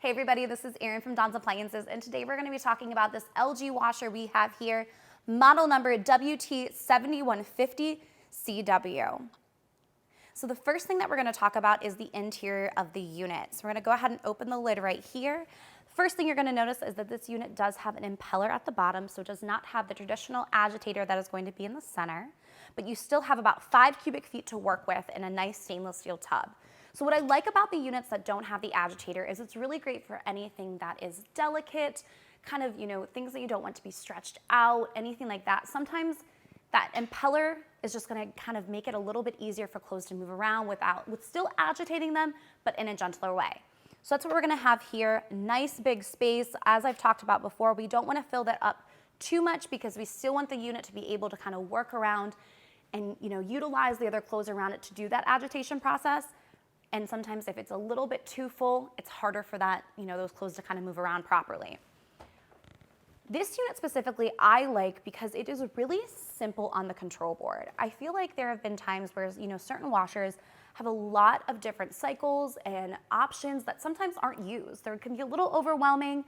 Hey everybody, this is Erin from Don's Appliances, and today we're going to be talking about this LG washer we have here, model number WT7150CW. So the first thing that we're going to talk about is the interior of the unit. So we're going to go ahead and open the lid right here. First thing you're going to notice is that this unit does have an impeller at the bottom, so it does not have the traditional agitator that is going to be in the center, but you still have about 5 cubic feet to work with in a nice stainless steel tub. So what I like about the units that don't have the agitator is it's really great for anything that is delicate, kind of, things that you don't want to be stretched out, anything like that. Sometimes that impeller is just going to kind of make it a little bit easier for clothes to move around with still agitating them, but in a gentler way. So that's what we're going to have here. Nice big space. As I've talked about before, we don't want to fill that up too much because we still want the unit to be able to kind of work around and utilize the other clothes around it to do that agitation process. And sometimes if it's a little bit too full, it's harder for that, those clothes to kind of move around properly. This unit specifically I like because it is really simple on the control board. I feel like there have been times where, certain washers have a lot of different cycles and options that sometimes aren't used. There can be a little overwhelming.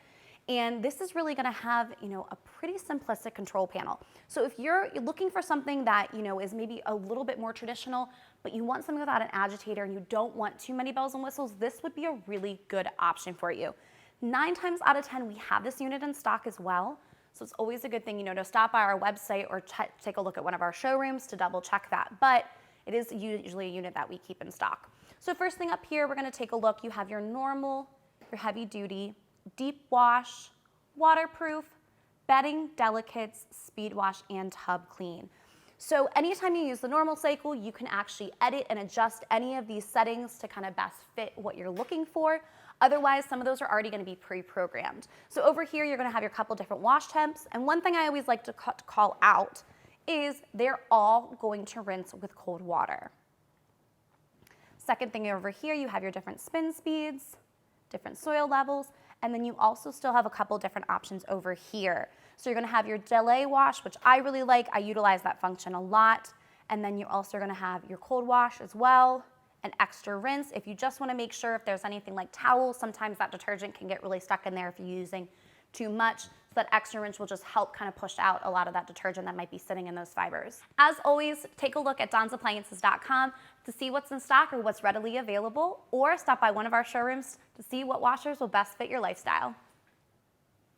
And this is really going to have, a pretty simplistic control panel. So if you're looking for something that, is maybe a little bit more traditional, but you want something without an agitator and you don't want too many bells and whistles, this would be a really good option for you. 9 times out of 10, we have this unit in stock as well. So it's always a good thing, to stop by our website or take a look at one of our showrooms to double check that. But it is usually a unit that we keep in stock. So first thing up here, we're going to take a look. You have your normal, your heavy duty, deep wash, waterproof, bedding, delicates, speed wash, and tub clean. So anytime you use the normal cycle, you can actually edit and adjust any of these settings to kind of best fit what you're looking for. Otherwise, some of those are already going to be pre-programmed. So over here, you're going to have your couple different wash temps. And one thing I always like to call out is they're all going to rinse with cold water. Second thing over here, you have your different spin speeds, different soil levels, and then you also still have a couple different options over here. So you're going to have your delay wash, which I really like. I utilize that function a lot. And then you're also going to have your cold wash as well, an extra rinse. If you just want to make sure if there's anything like towels, sometimes that detergent can get really stuck in there if you're using too much. So that extra rinse will just help kind of push out a lot of that detergent that might be sitting in those fibers. As always, take a look at donsappliances.com to see what's in stock or what's readily available, or stop by one of our showrooms to see what washers will best fit your lifestyle.